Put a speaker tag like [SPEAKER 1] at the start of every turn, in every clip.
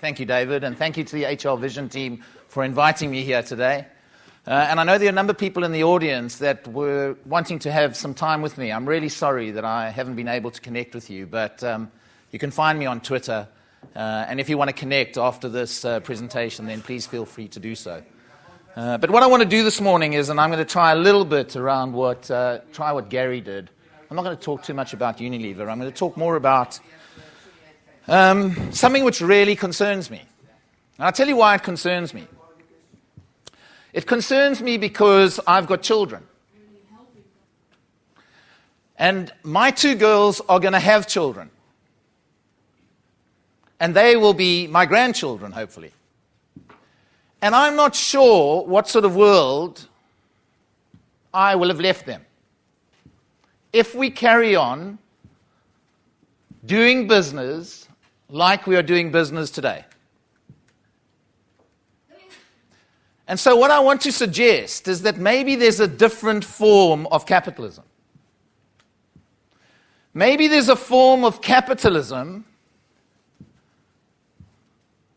[SPEAKER 1] Thank you, David, and thank you to the HR Vision team for inviting me here today. And I know there are a number of people in the audience that were wanting to have some time with me. I'm really sorry that I haven't been able to connect with you, but you can find me on Twitter. And if you want to connect after this presentation, then please feel free to do so. But what I want to do this morning is, and I'm going to try a little bit around what Gary did. I'm not going to talk too much about Unilever. I'm going to talk more about something which really concerns me. And I'll tell you why it concerns me. It concerns me because I've got children. And my two girls are going to have children. And they will be my grandchildren, hopefully. And I'm not sure what sort of world I will have left them if we carry on doing business like we are doing business today. And so what I want to suggest is that maybe there's a different form of capitalism. Maybe there's a form of capitalism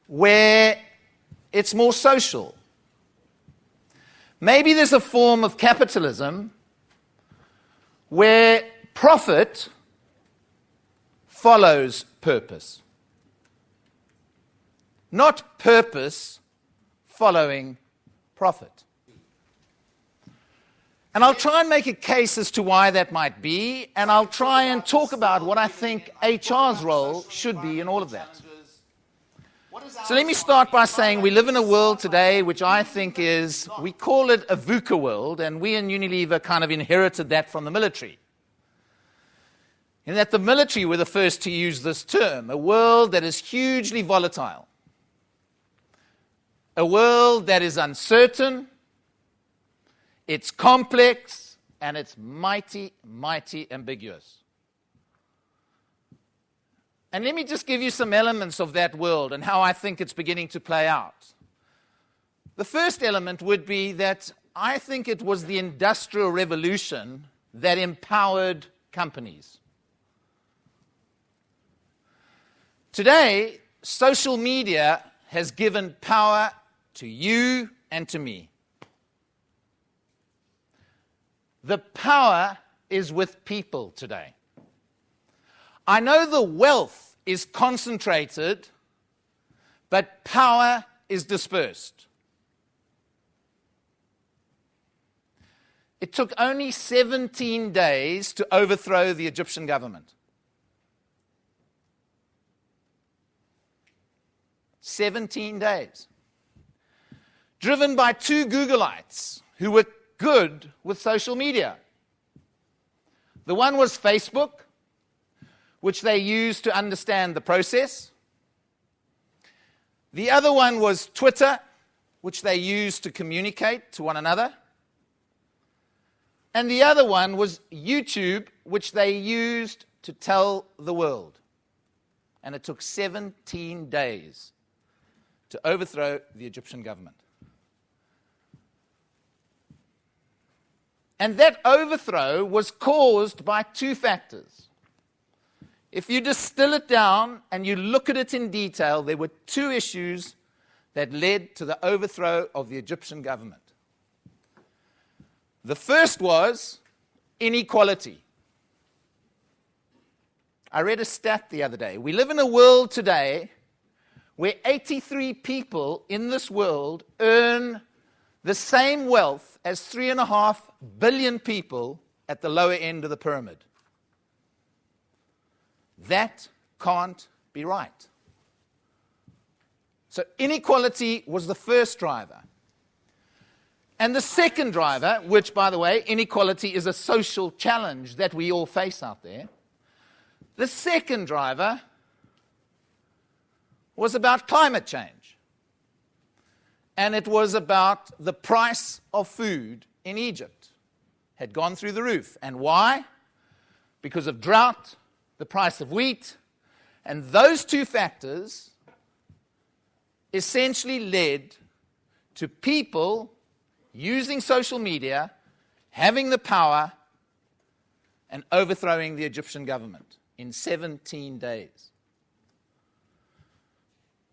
[SPEAKER 1] where it's more social. Maybe there's a form of capitalism where profit follows purpose. Not purpose following profit. And I'll try and make a case as to why that might be, and I'll try and talk about what I think HR's role should be in all of that. So let me start by saying we live in a world today which I think is, we call it a VUCA world, and we in Unilever kind of inherited that from the military. In that the military were the first to use this term, a world that is hugely volatile. A world that is uncertain, it's complex, and it's mighty, mighty ambiguous. And let me just give you some elements of that world and how I think it's beginning to play out. The first element would be that I think it was the Industrial Revolution that empowered companies. Today, social media has given power to you and to me. The power is with people today. I know the wealth is concentrated, but power is dispersed. It took only 17 days to overthrow the Egyptian government. 17 days. Driven by two Googleites who were good with social media. The one was Facebook, which they used to understand the process. The other one was Twitter, which they used to communicate to one another. And the other one was YouTube, which they used to tell the world. And it took 17 days to overthrow the Egyptian government. And that overthrow was caused by two factors. If you distill it down and you look at it in detail, there were two issues that led to the overthrow of the Egyptian government. The first was inequality. I read a stat the other day. We live in a world today where 83 people in this world earn the same wealth as 3.5 billion people at the lower end of the pyramid. That can't be right. So inequality was the first driver. And the second driver, which, by the way, inequality is a social challenge that we all face out there. The second driver was about climate change. And it was about the price of food in Egypt had gone through the roof. And why? Because of drought, the price of wheat, and those two factors essentially led to people using social media, having the power, and overthrowing the Egyptian government in 17 days.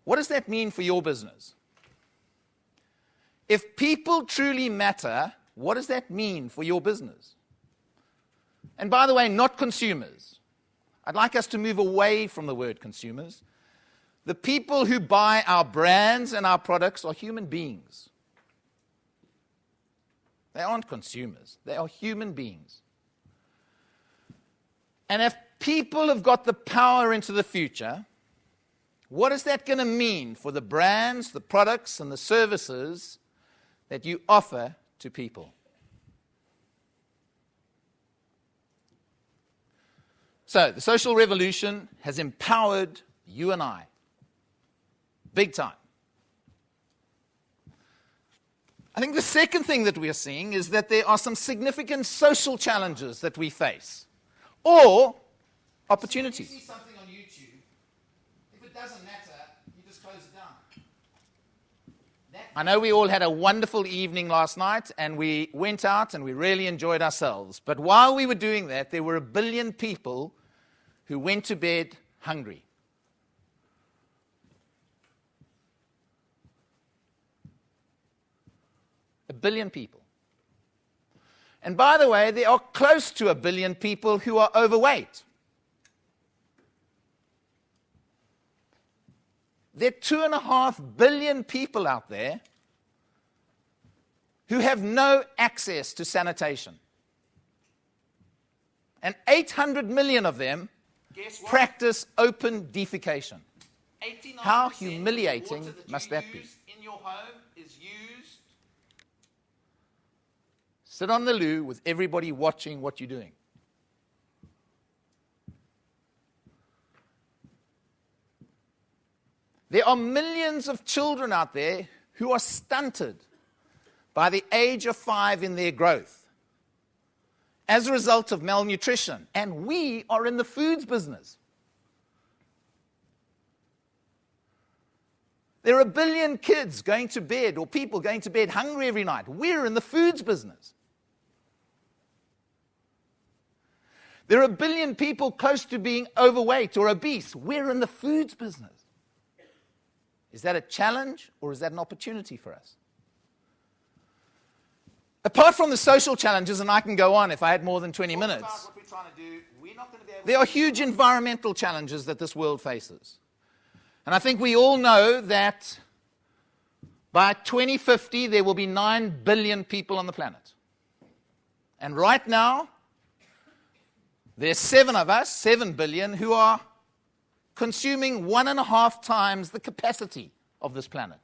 [SPEAKER 1] What does that mean for your business? If people truly matter, what does that mean for your business? And by the way, not consumers. I'd like us to move away from the word consumers. The people who buy our brands and our products are human beings. They aren't consumers. They are human beings. And if people have got the power into the future, what is that going to mean for the brands, the products, and the services that you offer to people? So, the social revolution has empowered you and I. Big time. I think the second thing that we are seeing is that there are some significant social challenges that we face, or opportunities. If you see something on YouTube, if it doesn't matter, you just close it down. I know we all had a wonderful evening last night, and we went out and we really enjoyed ourselves. But while we were doing that, there were 1 billion people who went to bed hungry. A billion people. And by the way, there are close to 1 billion people who are overweight. There are 2.5 billion people out there who have no access to sanitation. And 800 million of them practice open defecation. How humiliating must that be? In your home is used. Sit on the loo with everybody watching what you're doing. There are millions of children out there who are stunted by the age of 5 in their growth as a result of malnutrition. And we are in the foods business. There are 1 billion kids going to bed, or people going to bed hungry every night. We're in the foods business. There are 1 billion people close to being overweight or obese. We're in the foods business. Is that a challenge, or is that an opportunity for us? Apart from the social challenges, and I can go on if I had more than 20 minutes, there are huge environmental challenges that this world faces. And I think we all know that by 2050, there will be 9 billion people on the planet. And right now, there's 7 of us, 7 billion, who are consuming 1.5 times the capacity of this planet.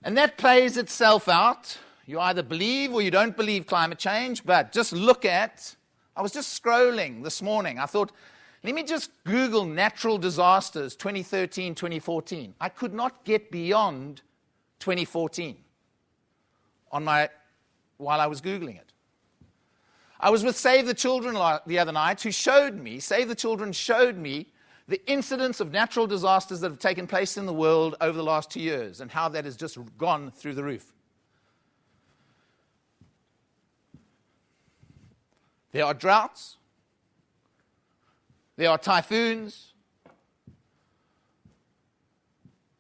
[SPEAKER 1] And that plays itself out. You either believe or you don't believe climate change, but just look at, I was just scrolling this morning. I thought, let me just Google natural disasters 2013, 2014. I could not get beyond 2014 while I was Googling it. I was with Save the Children the other night, Save the Children showed me the incidents of natural disasters that have taken place in the world over the last 2 years and how that has just gone through the roof. There are droughts. There are typhoons.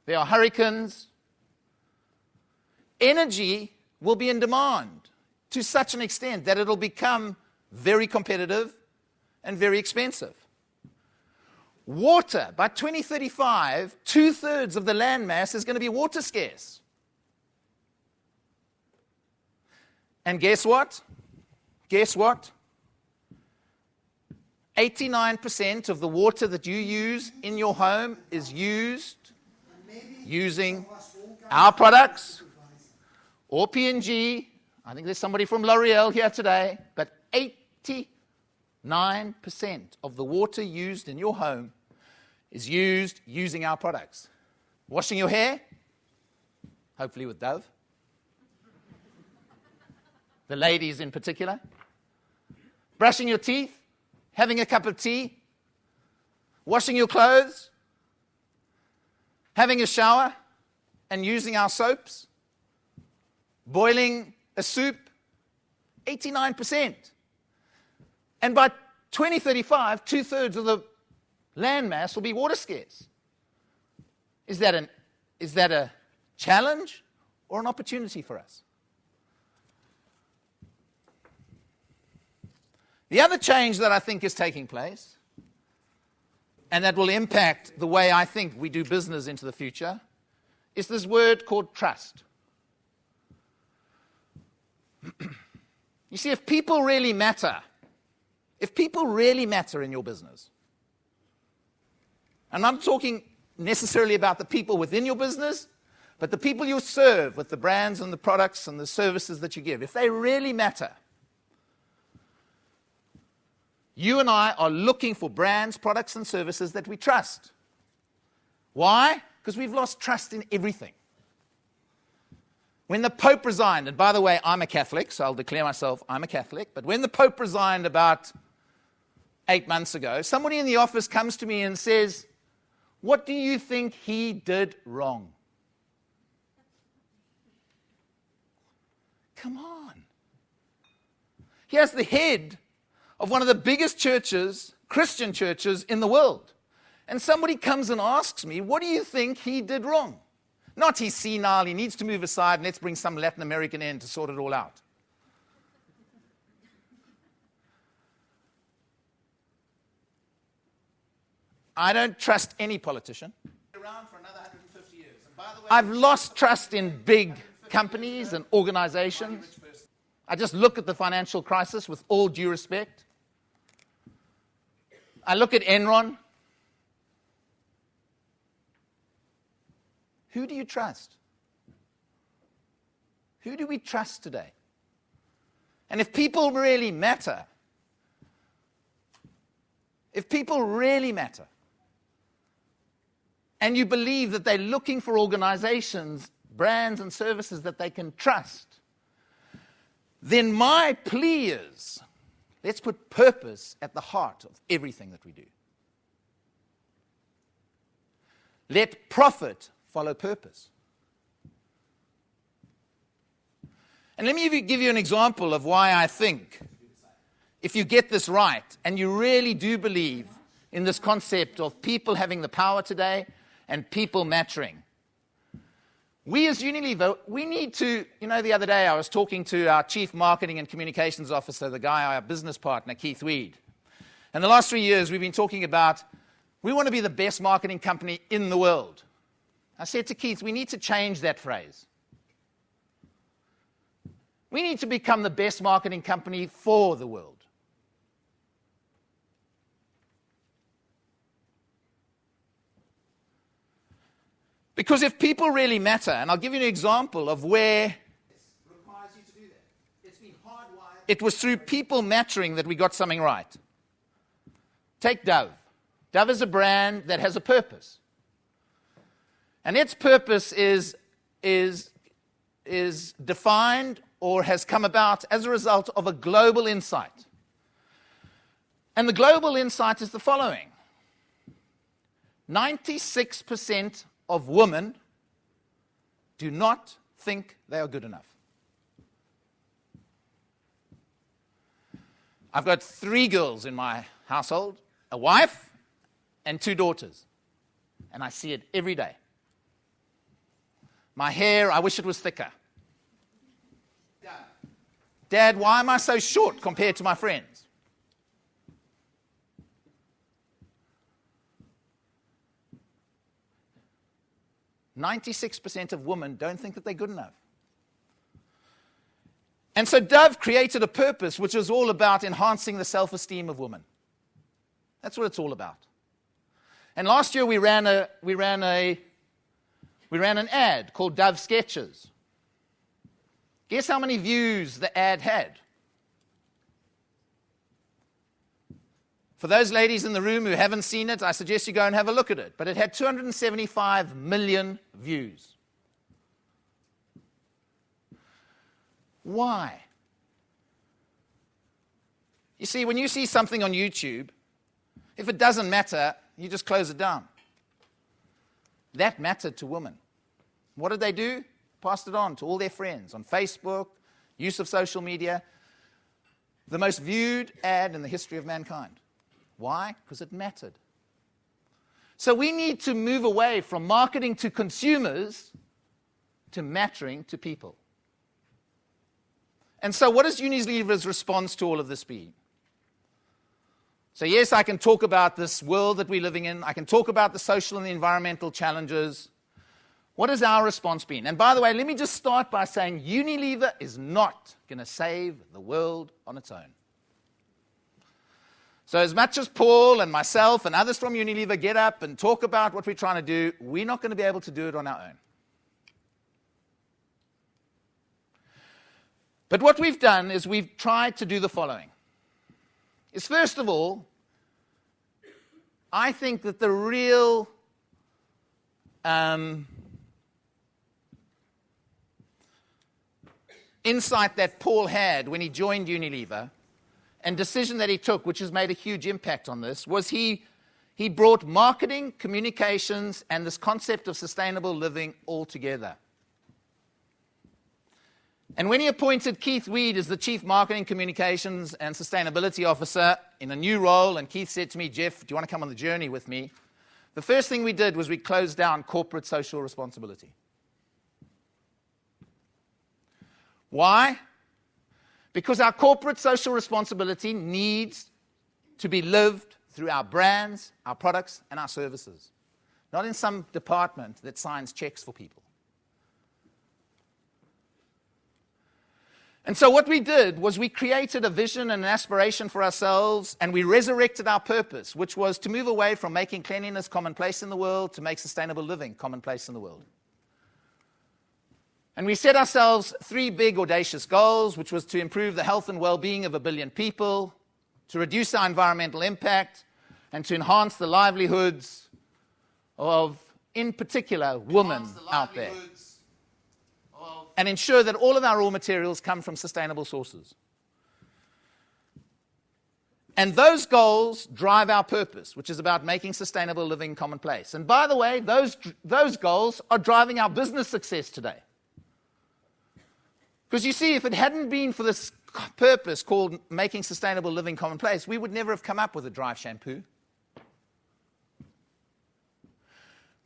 [SPEAKER 1] There are hurricanes. Energy will be in demand to such an extent that it'll become very competitive and very expensive. Water, by 2035, 2/3 of the land mass is going to be water scarce. And guess what? 89% of the water that you use in your home is used using our products or P&G. I think there's somebody from L'Oreal here today, but 89% of the water used in your home is used using our products. Washing your hair, hopefully with Dove. The ladies in particular. Brushing your teeth, having a cup of tea, washing your clothes, having a shower and using our soaps, boiling a soup, 89%. And by 2035, 2/3 of the land mass will be water scarce. Is that a challenge or an opportunity for us? The other change that I think is taking place, and that will impact the way I think we do business into the future, is this word called trust. You see, if people really matter in your business, and I'm not talking necessarily about the people within your business, but the people you serve with the brands and the products and the services that you give, if they really matter, you and I are looking for brands, products, and services that we trust. Why? Because we've lost trust in everything. When the Pope resigned, and by the way, I'm a Catholic, so I'll declare myself I'm a Catholic, but when the Pope resigned about 8 months ago, somebody in the office comes to me and says, "What do you think he did wrong?" Come on. Here's the head of one of the biggest churches, Christian churches in the world. And somebody comes and asks me, "What do you think he did wrong?" Not he's senile, he needs to move aside, and let's bring some Latin American in to sort it all out. I don't trust any politician. Around for another 150 years. And by the way, I've lost trust in big companies and organizations. I just look at the financial crisis with all due respect. I look at Enron. Who do you trust? Who do we trust today? And if people really matter, and you believe that they're looking for organizations, brands, and services that they can trust, then my plea is, let's put purpose at the heart of everything that we do. Let profit follow purpose. And let me give you an example of why I think, if you get this right, and you really do believe in this concept of people having the power today and people mattering, we as Unilever, we need to, the other day I was talking to our Chief Marketing and Communications Officer, the guy, our business partner, Keith Weed. And the last 3 years we've been talking about, we want to be the best marketing company in the world. I said to Keith, we need to change that phrase. We need to become the best marketing company for the world. Because if people really matter, and I'll give you an example of where it requires you to do that. It's been hardwired. It was through people mattering that we got something right. Take Dove. Dove is a brand that has a purpose. And its purpose is defined or has come about as a result of a global insight. And the global insight is the following. 96% of women do not think they are good enough. I've got 3 girls in my household, a wife and 2 daughters, and I see it every day. My hair, I wish it was thicker. Dad, why am I so short compared to my friends? "96% of women don't think that they're good enough." And so Dove created a purpose which is all about enhancing the self-esteem of women. That's what it's all about. And last year we ran an ad called Dove Sketches. Guess how many views the ad had? For those ladies in the room who haven't seen it, I suggest you go and have a look at it. But it had 275 million views. Why? You see, when you see something on YouTube, if it doesn't matter, you just close it down. That mattered to women. What did they do? Passed it on to all their friends on Facebook, use of social media. The most viewed ad in the history of mankind. Why? Because it mattered. So we need to move away from marketing to consumers to mattering to people. And so what is Unilever's response to all of this be? So yes, I can talk about this world that we're living in. I can talk about the social and the environmental challenges. What has our response been? And by the way, let me just start by saying Unilever is not going to save the world on its own. So as much as Paul and myself and others from Unilever get up and talk about what we're trying to do, we're not going to be able to do it on our own. But what we've done is we've tried to do the following. Is first of all, I think that the real insight that Paul had when he joined Unilever and decision that he took, which has made a huge impact on this, was he brought marketing, communications, and this concept of sustainable living all together. And when he appointed Keith Weed as the Chief Marketing, Communications, and Sustainability Officer in a new role, and Keith said to me, Geoff, do you want to come on the journey with me? The first thing we did was we closed down corporate social responsibility. Why? Because our corporate social responsibility needs to be lived through our brands, our products, and our services, not in some department that signs checks for people. And so what we did was we created a vision and an aspiration for ourselves, and we resurrected our purpose, which was to move away from making cleanliness commonplace in the world to make sustainable living commonplace in the world. And we set ourselves 3 big audacious goals, which was to improve the health and well-being of 1 billion people, to reduce our environmental impact, and to enhance the livelihoods of, in particular, women out there. And ensure that all of our raw materials come from sustainable sources. And those goals drive our purpose, which is about making sustainable living commonplace. And by the way, those goals are driving our business success today. Because you see, if it hadn't been for this purpose called making sustainable living commonplace, we would never have come up with a dry shampoo.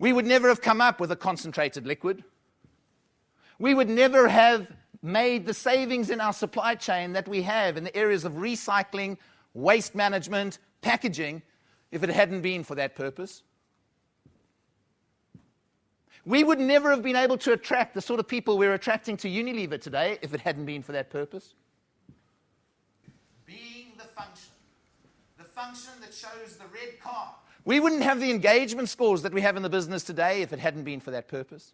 [SPEAKER 1] We would never have come up with a concentrated liquid. We would never have made the savings in our supply chain that we have in the areas of recycling, waste management, packaging, if it hadn't been for that purpose. We would never have been able to attract the sort of people we're attracting to Unilever today if it hadn't been for that purpose. Being the function that shows the red card. We wouldn't have the engagement scores that we have in the business today if it hadn't been for that purpose.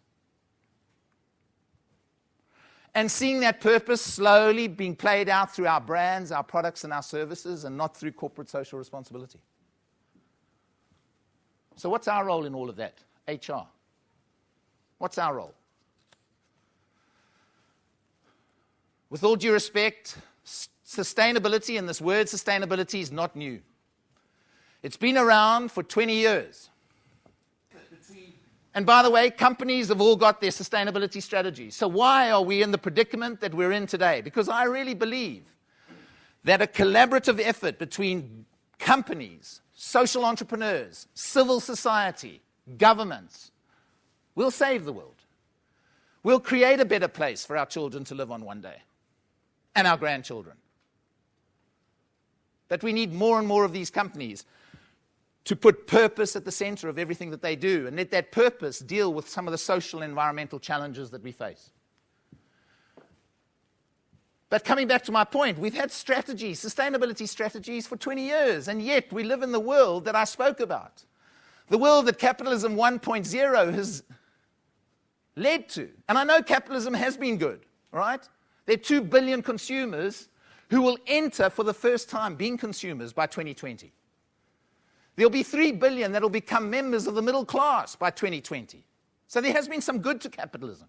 [SPEAKER 1] And seeing that purpose slowly being played out through our brands, our products, and our services, and not through corporate social responsibility. So what's our role in all of that? HR. What's our role? With all due respect, sustainability, and this word sustainability is not new. It's been around for 20 years. And by the way, companies have all got their sustainability strategies. So why are we in the predicament that we're in today? Because I really believe that a collaborative effort between companies, social entrepreneurs, civil society, governments will save the world. We'll create a better place for our children to live on one day, and our grandchildren. But we need more and more of these companies to put purpose at the center of everything that they do, and let that purpose deal with some of the social and environmental challenges that we face. But coming back to my point, we've had strategies, sustainability strategies for 20 years, and yet we live in the world that I spoke about. The world that capitalism 1.0 has led to. And I know capitalism has been good, right? There are 2 billion consumers who will enter for the first time being consumers by 2020. There'll be 3 billion that will become members of the middle class by 2020. So there has been some good to capitalism.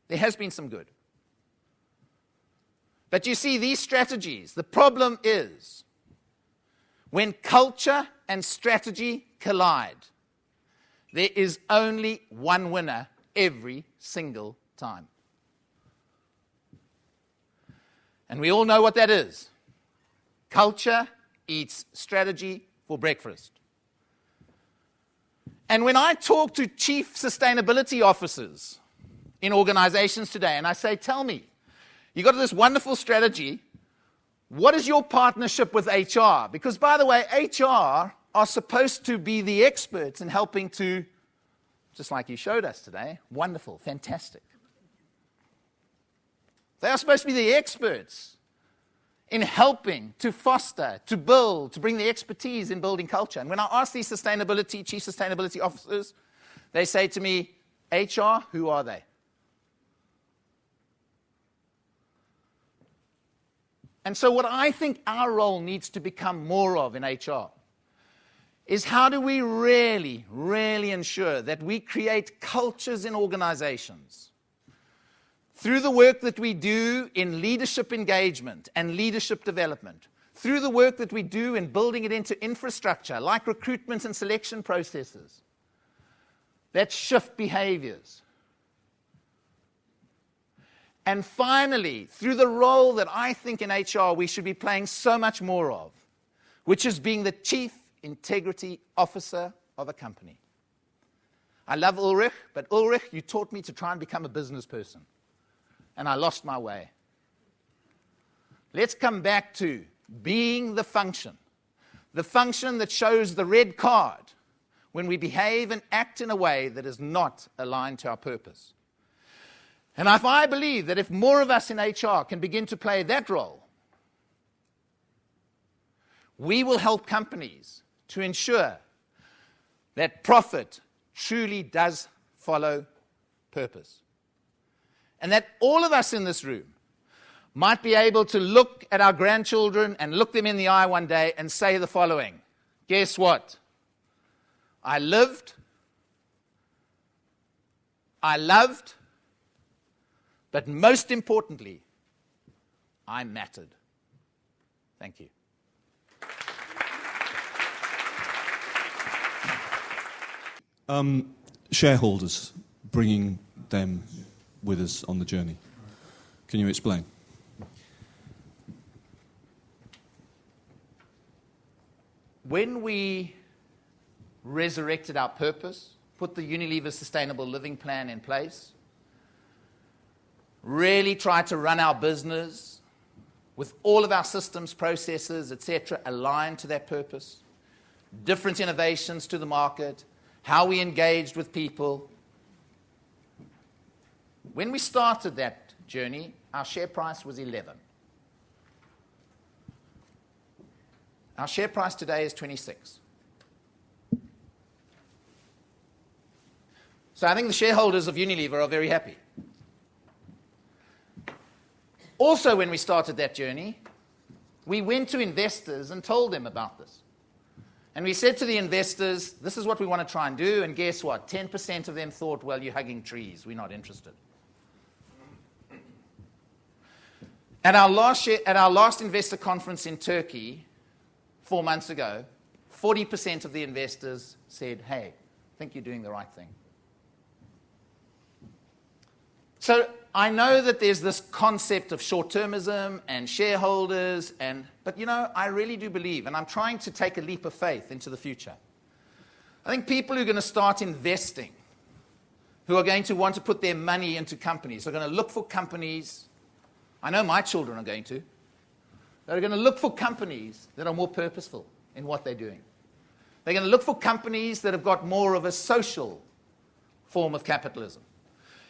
[SPEAKER 1] There has been some good. But you see, these strategies, the problem is when culture and strategy collide, there is only one winner every single time. And we all know what that is. Culture eats strategy for breakfast. And when I talk to chief sustainability officers in organizations today, and I say, tell me, you got this wonderful strategy, what is your partnership with HR? Because, by the way, HR are supposed to be the experts in helping to, just like you showed us today, wonderful, fantastic. They are supposed to be the experts in helping to foster, to build, to bring the expertise in building culture. And when I ask these chief sustainability officers, they say to me, HR, who are they? And so what I think our role needs to become more of in HR is how do we really, really ensure that we create cultures in organizations through the work that we do in leadership engagement and leadership development, through the work that we do in building it into infrastructure like recruitment and selection processes that shift behaviors. And finally, through the role that I think in HR we should be playing so much more of, which is being the chief integrity officer of a company. I love Ulrich, but Ulrich, you taught me to try and become a business person. And I lost my way. Let's come back to being the function that shows the red card when we behave and act in a way that is not aligned to our purpose. And if I believe that if more of us in HR can begin to play that role, we will help companies to ensure that profit truly does follow purpose. And that all of us in this room might be able to look at our grandchildren and look them in the eye one day and say the following, guess what? I lived, I loved, but most importantly, I mattered. Thank you.
[SPEAKER 2] Shareholders, bringing them with us on the journey. Can you explain?
[SPEAKER 1] When we resurrected our purpose, put the Unilever Sustainable Living Plan in place, really tried to run our business with all of our systems, processes, etc., aligned to that purpose, different innovations to the market, how we engaged with people. When we started that journey, our share price was 11. Our share price today is 26. So I think the shareholders of Unilever are very happy. Also, when we started that journey, we went to investors and told them about this. And we said to the investors, this is what we want to try and do, and guess what? 10% of them thought, well, you're hugging trees, we're not interested. At our last investor conference in Turkey 4 months ago, 40% of the investors said, hey, I think you're doing the right thing. So I know that there's this concept of short-termism and shareholders, but I really do believe, and I'm trying to take a leap of faith into the future. I think people who are going to start investing, who are going to want to put their money into companies, are going to look for companies. I know my children are going to. They're going to look for companies that are more purposeful in what they're doing. They're going to look for companies that have got more of a social form of capitalism.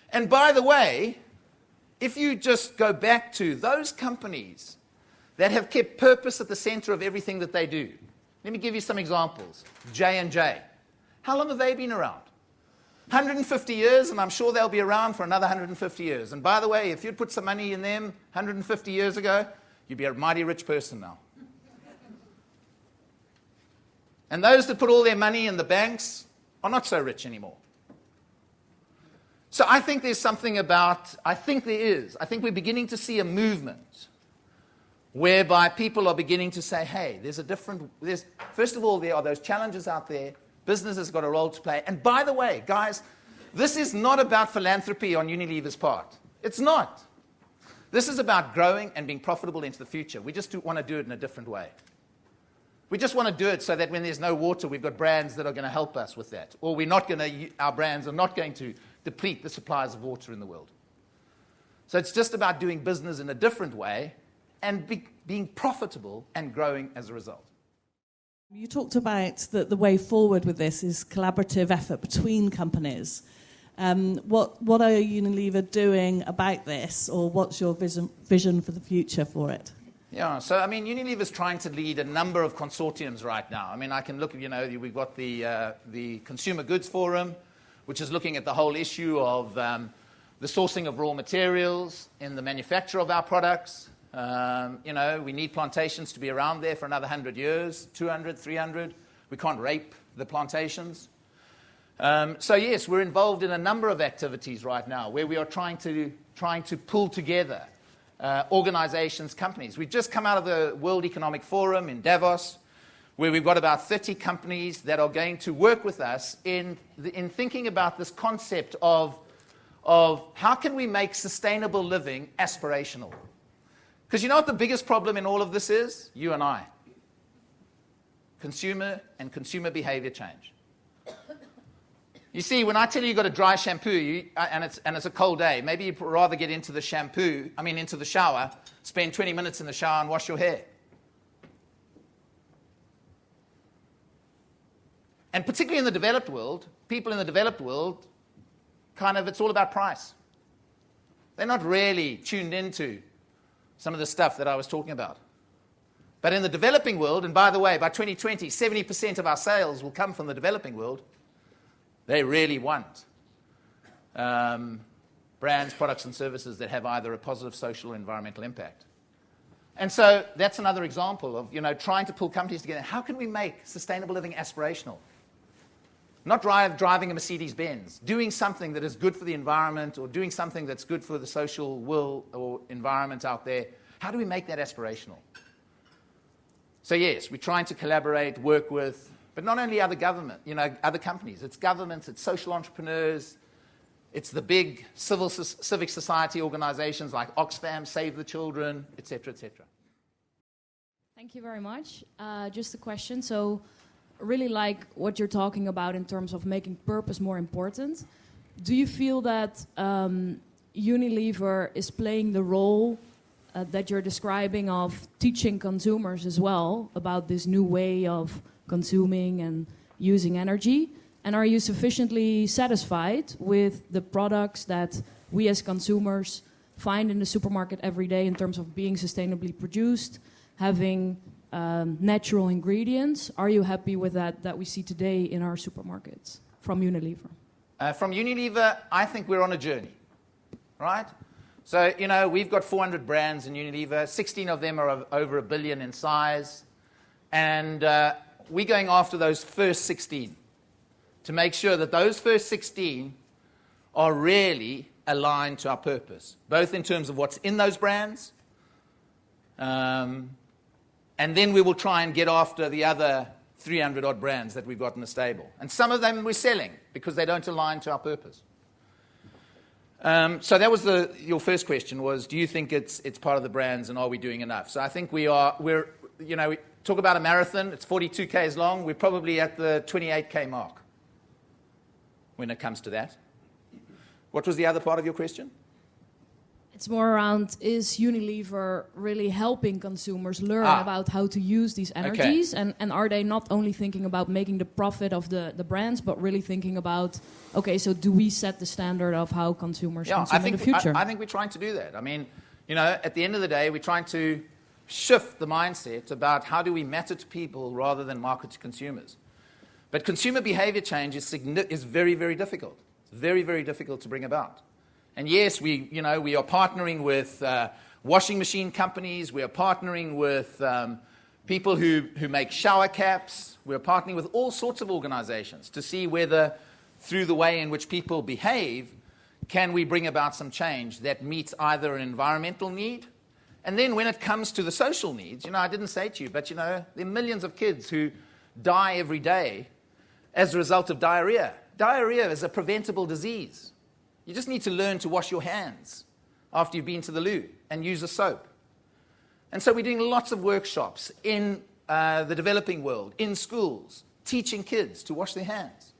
[SPEAKER 1] And by the way, if you just go back to those companies that have kept purpose at the center of everything that they do, let me give you some examples. J&J. How long have they been around? 150 years, and I'm sure they'll be around for another 150 years. And by the way, if you'd put some money in them 150 years ago, you'd be a mighty rich person now. And those that put all their money in the banks are not so rich anymore. So I think there's something about, I think we're beginning to see a movement whereby people are beginning to say, hey, first of all, there are those challenges out there. Business has got a role to play. And by the way, guys, this is not about philanthropy on Unilever's part. It's not. This is about growing and being profitable into the future. We just want to do it in a different way. We just want to do it so that when there's no water, we've got brands that are going to help us with that. Or our brands are not going to deplete the supplies of water in the world. So it's just about doing business in a different way and being profitable and growing as a result.
[SPEAKER 3] You talked about that the way forward with this is collaborative effort between companies. What are Unilever doing about this, or what's your vision for the future for it?
[SPEAKER 1] Yeah, so I mean, Unilever's trying to lead a number of consortiums right now. I mean, I can look at, we've got the Consumer Goods Forum, which is looking at the whole issue of the sourcing of raw materials in the manufacture of our products. We need plantations to be around there for another 100 years, 200, 300. We can't rape the plantations. So yes, we're involved in a number of activities right now where we are trying to pull together organizations, companies. We've just come out of the World Economic Forum in Davos, where we've got about 30 companies that are going to work with us in thinking about this concept of how can we make sustainable living aspirational. Because you know what the biggest problem in all of this is? You and I. Consumer and consumer behavior change. You see, when I tell you you've got a dry shampoo and it's a cold day, maybe you'd rather get into the shower, spend 20 minutes in the shower and wash your hair. And particularly in the developed world, people in the developed world, it's all about price. They're not really tuned into some of the stuff that I was talking about. But in the developing world, and by the way, by 2020, 70% of our sales will come from the developing world. They really want brands, products, and services that have either a positive social or environmental impact. And so that's another example of trying to pull companies together. How can we make sustainable living aspirational? Not driving a Mercedes-Benz, doing something that is good for the environment or doing something that's good for the social will or environment out there. How do we make that aspirational? So yes, we're trying to collaborate, work with, but not only other other companies. It's governments, it's social entrepreneurs, it's the big civic society organizations like Oxfam, Save the Children, etc., etc.
[SPEAKER 4] Thank you very much. Just a question. So I really like what you're talking about in terms of making purpose more important. Do you feel that Unilever is playing the role that you're describing of teaching consumers as well about this new way of consuming and using energy? And are you sufficiently satisfied with the products that we as consumers find in the supermarket every day in terms of being sustainably produced, having natural ingredients? Are you happy with that we see today in our supermarkets from Unilever?
[SPEAKER 1] From Unilever, I think we're on a journey, right? So, we've got 400 brands in Unilever. 16 of them are over $1 billion in size. And we're going after those first 16 to make sure that those first 16 are really aligned to our purpose, both in terms of what's in those brands, and then we will try and get after the other 300-odd brands that we've got in the stable. And some of them we're selling because they don't align to our purpose. So that was your first question was, do you think it's part of the brands and are we doing enough? So I think we talk about a marathon, it's 42 Ks long, we're probably at the 28 K mark when it comes to that. What was the other part of your question?
[SPEAKER 4] It's more around, is Unilever really helping consumers learn about how to use these energies? Okay. And are they not only thinking about making the profit of the brands, but really thinking about, okay, so do we set the standard of how consumers consume in the future?
[SPEAKER 1] I think we're trying to do that. I mean, at the end of the day, we're trying to shift the mindset about how do we matter to people rather than market to consumers. But consumer behavior change is very, very difficult. It's very, very difficult to bring about. And yes, we are partnering with washing machine companies. We are partnering with people who make shower caps. We're partnering with all sorts of organizations to see whether, through the way in which people behave, can we bring about some change that meets either an environmental need, and then when it comes to the social needs, I didn't say to you, but there are millions of kids who die every day as a result of diarrhea. Diarrhea is a preventable disease. You just need to learn to wash your hands after you've been to the loo. and use a soap. And so we're doing lots of workshops in the developing world, in schools, teaching kids to wash their hands.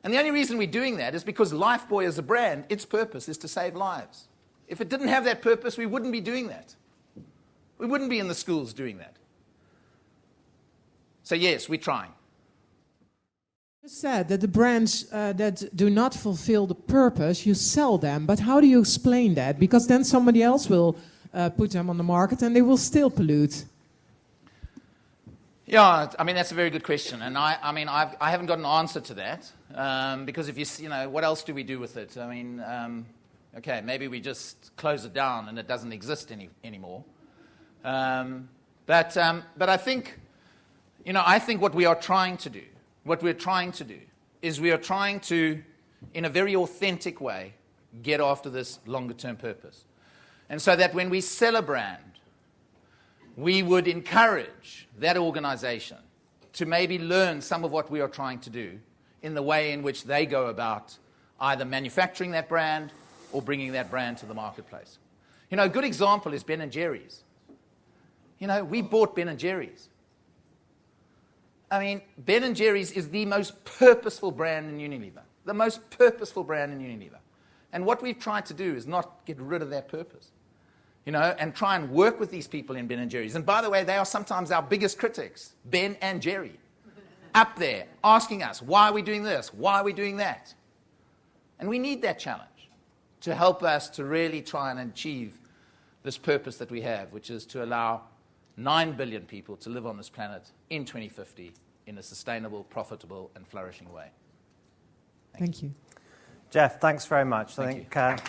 [SPEAKER 1] And the only reason we're doing that is because Lifebuoy as a brand, its purpose is to save lives. If it didn't have that purpose, we wouldn't be doing that. We wouldn't be in the schools doing that. So yes, we're trying.
[SPEAKER 5] You said that the brands that do not fulfill the purpose, you sell them. But how do you explain that? Because then somebody else will put them on the market and they will still pollute.
[SPEAKER 1] Yeah, I mean, that's a very good question. And I haven't got an answer to that. Because if you know, what else do we do with it? I mean, okay, maybe we just close it down and it doesn't exist anymore. But I think, you know, I think what we're trying to do is we are trying to, in a very authentic way, get after this longer-term purpose. And so that when we sell a brand, we would encourage that organization to maybe learn some of what we are trying to do in the way in which they go about either manufacturing that brand or bringing that brand to the marketplace. You know, a good example is Ben & Jerry's. You know, we bought Ben & Jerry's. I mean, Ben & Jerry's is the most purposeful brand in Unilever. The most purposeful brand in Unilever. And what we've tried to do is not get rid of that purpose. You know, and try and work with these people in Ben & Jerry's. And by the way, they are sometimes our biggest critics, Ben and Jerry. Up there, asking us, why are we doing this? Why are we doing that? And we need that challenge to help us to really try and achieve this purpose that we have, which is to allow 9 billion people to live on this planet in 2050 in a sustainable, profitable, and flourishing way.
[SPEAKER 5] Thank you.
[SPEAKER 6] Geoff, thanks very much.
[SPEAKER 1] Thank you.